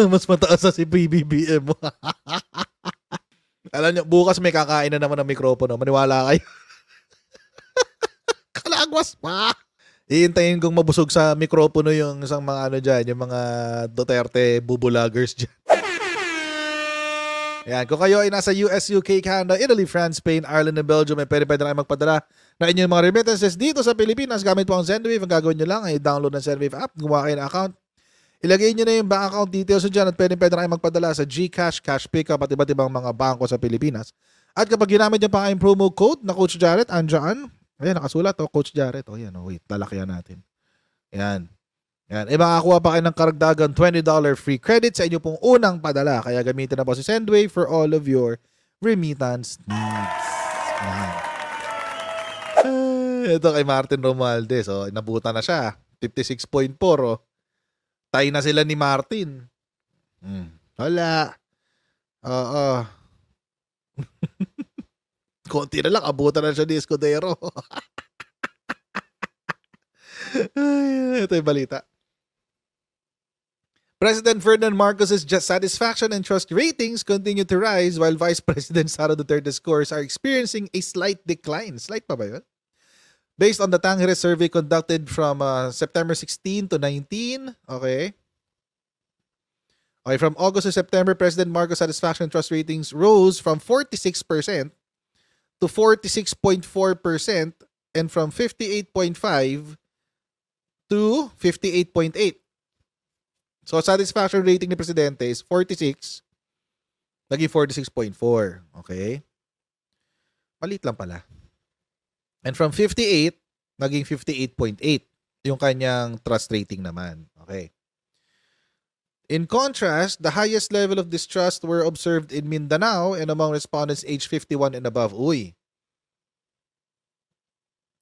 Mas mataas na si PBBM mo. Alam nyo, bukas may kakain na naman ng mikropono. Maniwala kayo. Kalagwas pa. Iintayin kong mabusog sa mikropono yung isang mga ano dyan, yung mga Duterte bubulagers dyan. Ayan, kung kayo ay nasa US, UK, Canada, Italy, France, Spain, Ireland, and Belgium, ay pwede na kayo magpadala na inyong mga remittances dito sa Pilipinas gamit po ang Sendwave. Ang gagawin nyo lang ay download ng Sendwave app, gumawa kayo ng account, ilagay nyo na yung bank account details dyan at pwede na kayo magpadala sa GCash, Cash Pickup at iba't ibang mga bangko sa Pilipinas. At kapag ginamit nyo pa kayong promo code na Coach Jared, andyan, ayan, nakasulat, Coach Jared. Ayan, wait, lalakyan natin. Ayan. Yan. Makakuha pa kayo ng karagdagan $20 free credit sa inyo pong unang padala. Kaya gamitin na po si Sendwave for all of your remittance needs. Yan. Ito kay Martin Romualdez. Oh, nabuta na siya. 56.4. Oh. Tay na sila ni Martin. Wala. Oo. Konti na lang. Abutan na siya ni Escudero. Ito yung balita. President Ferdinand Marcos's satisfaction and trust ratings continue to rise while Vice President Sara Duterte's scores are experiencing a slight decline. Slight pa ba yun? Based on the Tangere survey conducted from September 16 to 19. Okay. Okay, from August to September, President Marcos' satisfaction and trust ratings rose from 46% to 46.4% and from 58.5 to 58.8. So, satisfaction rating ni Presidente is 46, naging 46.4. Okay? Maliit lang pala. And from 58, naging 58.8. Yung kanyang trust rating naman. Okay? In contrast, the highest level of distrust were observed in Mindanao and among respondents aged 51 and above. Uy.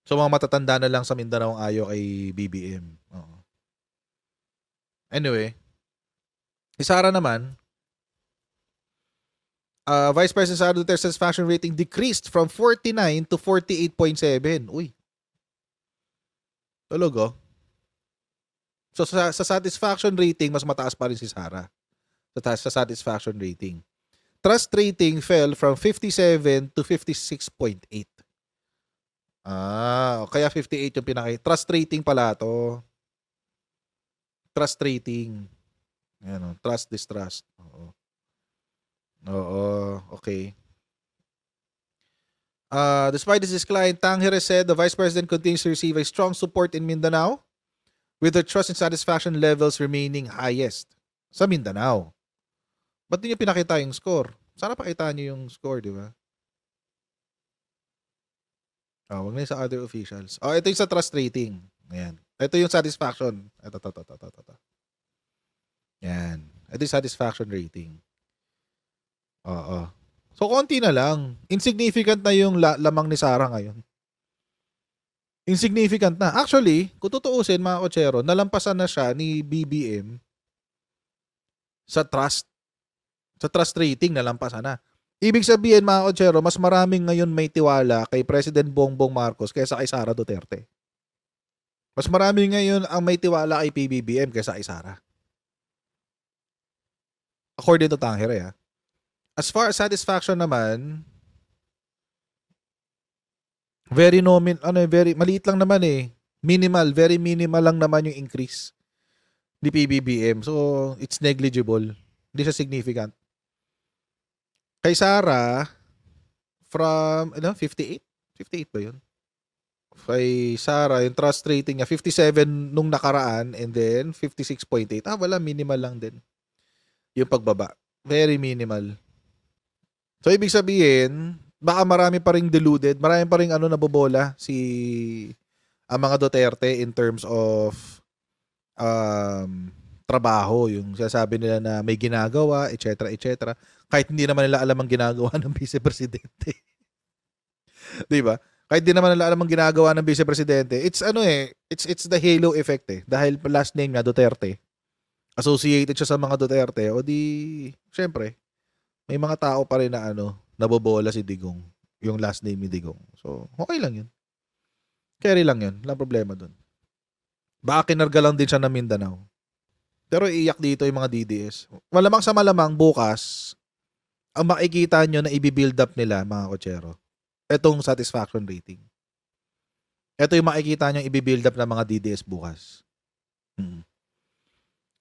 So, mga matatanda na lang sa Mindanao ang ayaw kay BBM. Oo. Anyway, si Sara naman, Vice President Sara Duterte's satisfaction rating decreased from 49 to 48.7. Uy. Talaga? So sa satisfaction rating, mas mataas pa rin si Sara. Sa satisfaction rating. Trust rating fell from 57 to 56.8. Kaya 58 yung pinaka. Trust rating pala to. Trust rating. Ayan, trust, distrust. Oo. Okay. Despite this decline, Tangere said the Vice President continues to receive a strong support in Mindanao with the trust and satisfaction levels remaining highest sa Mindanao. Ba't niyo pinakita yung score? Sana pakita niyo yung score, di ba? Wag na yung sa other officials. Ito yung sa trust rating. Ayan. Ito yung satisfaction. Ito. Yan. Ito yung satisfaction rating. Oo. So, konti na lang. Insignificant na yung lamang ni Sara ngayon. Insignificant na. Actually, kung tutuusin mga kotsero, nalampasan na siya ni BBM sa trust. Sa trust rating, nalampasan na. Ibig sabihin mga kotsero, mas maraming ngayon may tiwala kay President Bongbong Marcos kaysa kay Sara Duterte. Mas marami ngayon ang may tiwala kay PBBM kaysa kay Sara. According to Tangere, As far as satisfaction naman, very maliit lang naman Minimal, very minimal lang naman yung increase ni PBBM. So, it's negligible. Hindi siya significant. Kay Sara, from 58? 58 ba yun? Kay Sara, yung trust rating niya, 57 nung nakaraan and then 56.8. Wala, minimal lang din. Yung pagbaba. Very minimal. So, ibig sabihin, baka marami pa ring deluded, marami pa ring nabobola ang mga Duterte in terms of trabaho, yung sinasabi nila na may ginagawa, etc. Kahit hindi naman nila alam ang ginagawa ng Vice Presidente. 'Di ba? Kahit hindi naman nila alam ang ginagawa ng Vice Presidente. It's it's the halo effect Dahil last name niya Duterte. Associated siya sa mga Duterte, o di syempre may mga tao pa rin na nabobola si Digong, yung last name ni Digong. So, okay lang 'yun. Carry lang 'yun, walang problema doon. Baka kinarga lang din siya ng Mindanao. Pero iiyak dito yung mga DDS. Malamang sa malamang bukas, ang makikita nyo na i-build up nila, mga kotsero, itong satisfaction rating. Ito yung makikita nyo i-build up ng mga DDS bukas.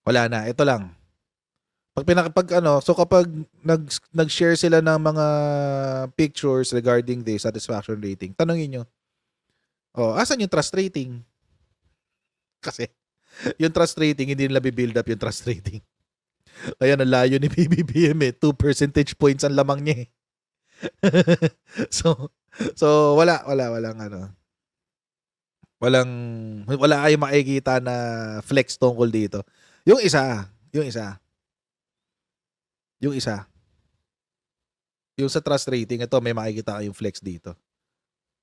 Wala na. Ito lang. So kapag nag-share sila ng mga pictures regarding the satisfaction rating, tanongin nyo, asan yung trust rating? Kasi yung trust rating, hindi nila build up yung trust rating. Kaya nalayo ni PBBM 2 percentage points ang lamang niya eh. so wala kayong makikita na flex tungkol dito. Yung isa, yung sa trust rating, ito may makikita kayong flex dito.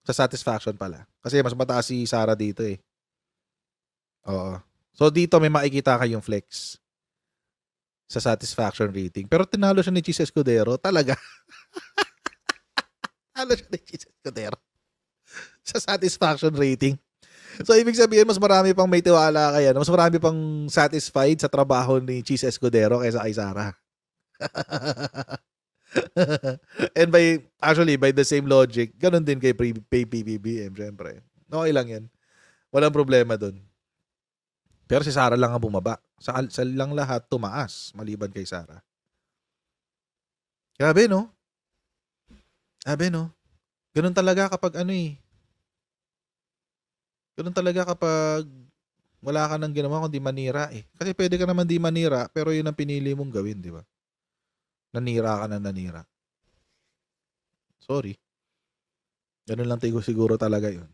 Sa satisfaction pala. Kasi mas mataas si Sara dito eh. Oo. So dito may makikita kayong flex sa satisfaction rating. Pero tinalo siya ni Chis Escudero. Talaga. Tinalo siya ni Chis Escudero sa satisfaction rating. So, ibig sabihin, mas marami pang may tiwala kaya. Mas marami pang satisfied sa trabaho ni Chis Escudero kaysa kay Sara. And by the same logic, ganun din kay PBBM, syempre. Okay lang yan. Walang problema dun. Pero si Sara lang ang bumaba. Sa lang lahat tumaas, maliban kay Sara. Grabe, no? Ganun talaga kapag Ganun talaga kapag wala ka nang ginawa kundi manira eh. Kasi pwede ka naman di manira, pero yun ang pinili mong gawin, di ba? Nanira ka na nanira. Sorry. Ganun lang siguro talaga yun.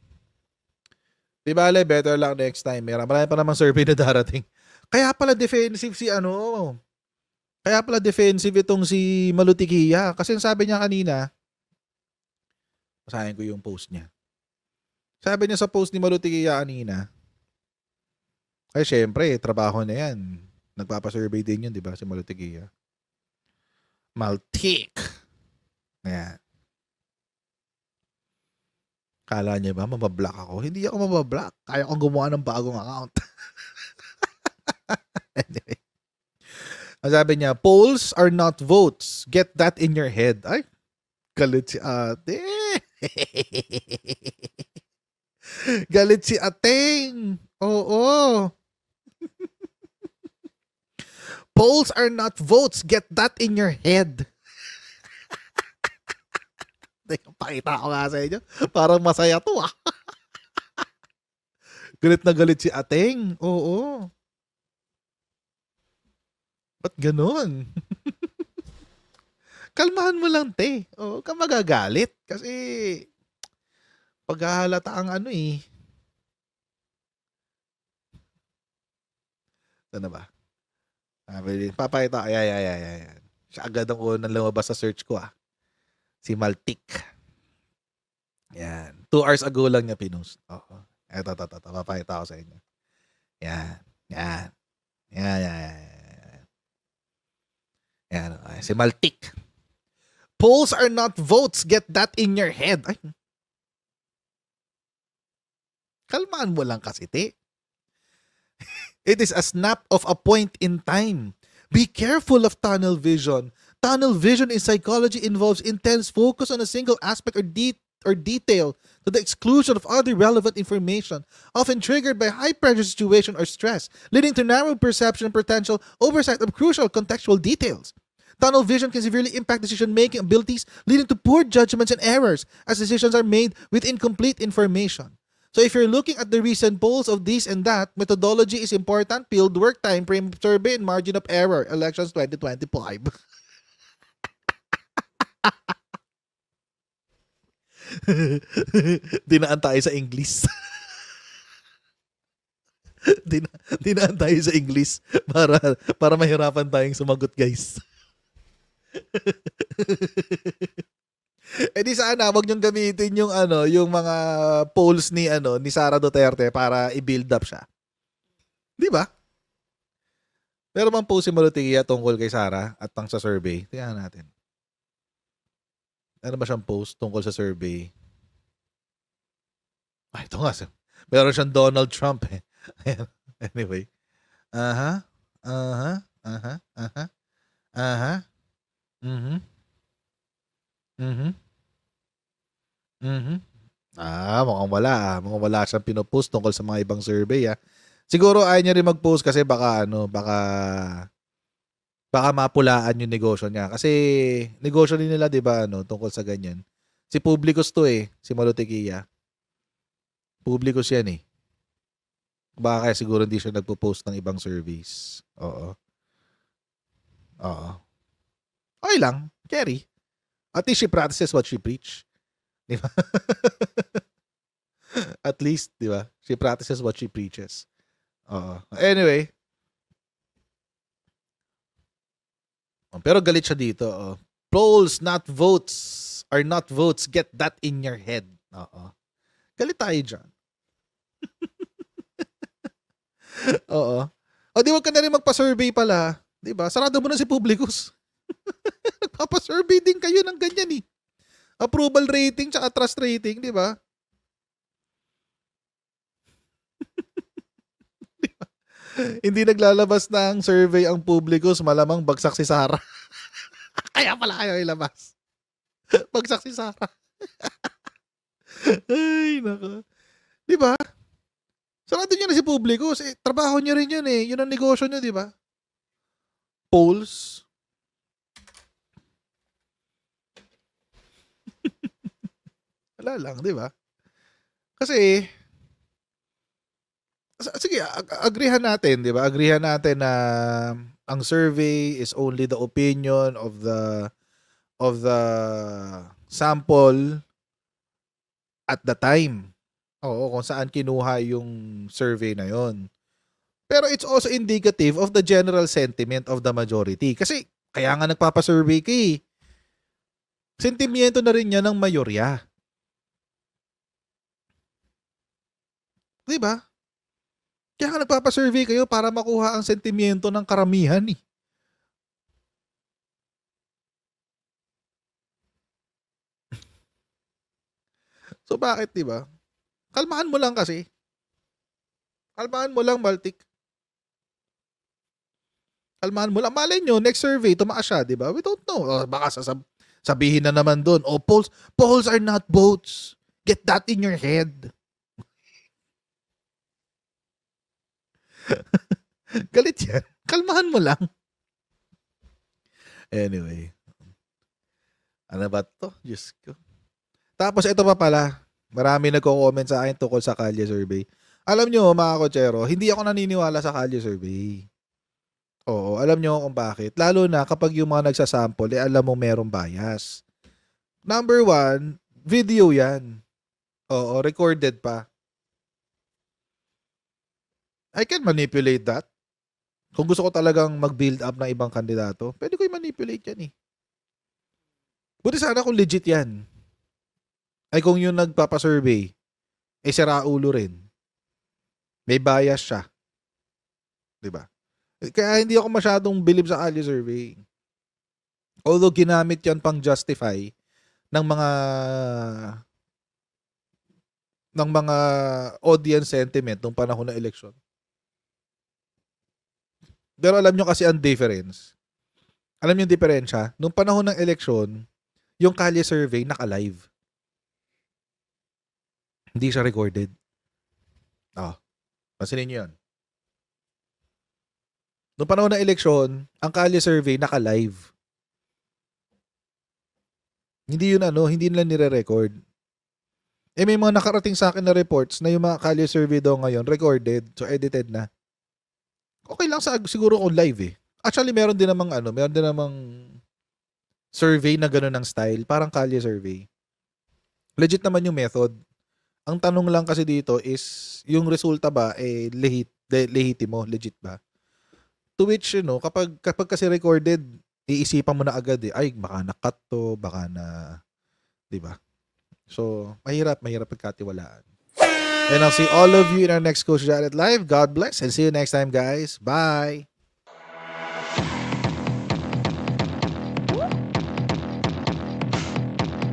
Di bale, better lang next time. Marami pa namang survey na darating. Kaya pala defensive itong si Malutikia. Kasi sabi niya kanina, basahin ko yung post niya. Sabi niya sa post ni Malutikia kanina, ay syempre, trabaho na yan. Nagpapasurvey din yun, di ba, si Malutikia. Maltik. Ayan. Kala niya ba, mabablock ako? Hindi ako mabablock. Kaya kong gumawa ng bagong account. Anyway. Sabi niya, polls are not votes. Get that in your head. Ay, galit si ate. Galit si ateng. Oo. Polls are not votes. Get that in your head. Pakita ko nga sa inyo. Parang masaya to ah. Galit na galit si ateng. Oo. Ba't ganun? Kalmahan mo lang, te. Oo, ka magagalit. Kasi paghahalata ang Ano ba? Papakita. Ayan. Siya agad ang unang lumabas sa search ko ah. Si Maltik. Yan. 2 hours ago lang niya pinost. Oo. Ito. Papakita ko sa inyo. Yan. Si Maltik. Polls are not votes. Get that in your head. Ay. Kalmaan mo lang kasi, te. It is a snap of a point in time. Be careful of tunnel vision. Tunnel vision in psychology involves intense focus on a single aspect or detail to the exclusion of other relevant information, often triggered by high-pressure situation or stress, leading to narrow perception and potential oversight of crucial contextual details. Tunnel vision can severely impact decision-making abilities, leading to poor judgments and errors, as decisions are made with incomplete information. So if you're looking at the recent polls of this and that, methodology is important, field work, time frame survey, and margin of error, elections 2025. Dinaan tayo sa English. Dinaan tayo sa English para mahirapan tayong sumagot, guys. Eh di sana wag niyong gamitin yung mga polls ni Sara Duterte para i-build up siya. 'Di ba? Pero man post si Malutikia tungkol kay Sara at pang sa survey. Tingnan natin. Ano ba siyang post tungkol sa survey? Ito nga. Meron siyang Donald Trump eh. Anyway. Aha. Aha. Aha. Aha. Mhm. Mhm. Mhm. Mukhang wala, mukhang wala siyang pino-post tungkol sa mga ibang survey, Siguro ayaw niya rin mag-post kasi baka ano, baka mapulaan yung negosyo niya. Kasi negosyo din nila, 'di ba, ano, tungkol sa ganyan. Si Publicus 'to si Malotequia. Publicus 'yan eh. Baka kaya siguro hindi siya nagpo-post ng ibang surveys. Oo. Oo. Okay lang, carry. At least she practices what she preach. Di ba? At least, di ba? She practices what she preaches. Oo. Anyway. Pero galit siya dito. Polls, not votes. Are not votes. Get that in your head. Oo. Galit tayo dyan. Oo. O di wag ka na rin magpa-survey pala. Di ba? Sarado mo na si Publicus. Nagpapa-survey din kayo ng ganyan eh. Approval rating tsaka trust rating, di ba? Hindi naglalabas ng survey ang Publicus, malamang bagsak si Sarah. Kaya pala kayo ilabas. Bagsak si Sarah. Ay, nako. Di ba? Sarado niya na si Publicus. Trabaho niya rin yun eh. Yun ang negosyo niya, di ba? Polls. Wala lang, di ba? Kasi, sige, agreehan natin, di ba? Agreehan natin na ang survey is only the opinion of the sample at the time. Oo, kung saan kinuha yung survey na yon. Pero it's also indicative of the general sentiment of the majority. Kasi, kaya nga nagpapasurvey ka eh. Sentimiento na rin yan ng mayorya. Diba? Kaya nga nagpapasurvey kayo para makuha ang sentimiento ng karamihan eh. So bakit, diba? Kalmahan mo lang kasi. Kalmahan mo lang, Baltic. Kalmahan mo lang. Malay nyo, next survey, tumaas siya, diba? We don't know. Baka sabihin na naman doon, polls are not votes. Get that in your head. Galit yan. Kalmahan mo lang. Anyway. Ano ba to? Diyos ko. Tapos ito pa pala. Marami nagko-comment sa akin tungkol sa Kalye survey. Alam nyo, mga kotsero, hindi ako naniniwala sa Kalye survey. Oo, alam nyo kung bakit. Lalo na kapag yung mga nagsasample, alam mo merong bias. Number 1, video yan. Oo, recorded pa. I can manipulate that. Kung gusto ko talagang mag-build up ng ibang kandidato, pwede ko i-manipulate yan eh. Buti sana kung legit yan. Ay kung yung nagpapasurvey, sira ulo rin. May bias siya. Diba? Kaya hindi ako masyadong believe sa Kalye survey. Although ginamit yan pang justify ng mga audience sentiment nung panahon ng eleksyon. Pero alam nyo kasi ang difference. Alam nyo yung diferensya? Nung panahon ng eleksyon, yung Kalye survey naka-live. Hindi siya recorded. Pansinin nyo yun. Nung panahon ng eleksyon, ang Kalye survey naka-live. Hindi yun hindi nila nire-record. May mga nakarating sa akin na reports na yung mga Kalye survey daw ngayon recorded, so edited na. Okay lang siguro kung live eh. Actually, meron din namang survey na gano'n ng style, parang Kalye survey. Legit naman yung method. Ang tanong lang kasi dito is, yung resulta ba, lehitimo, legit ba? To which, kapag kasi recorded, iisipan mo na agad ay, baka na-cut to, baka na, di ba? So, mahirap pagkatiwalaan. And I'll see all of you in our next Coach Jared Live. God bless and see you next time, guys. Bye!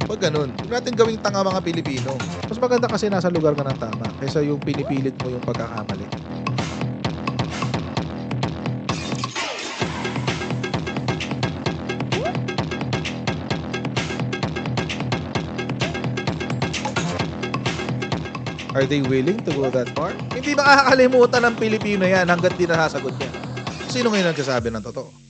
Pag ganun, huwag natin gawing tanga mga Pilipino. Mas maganda kasi nasa lugar ka ng tama kaysa yung pinipilit mo yung pagkakamali. Are they willing to go that far? Hindi nakakalimutan ng Pilipino yan hanggat di nasasagot niya. Sino ngayon nagsasabi ng totoo?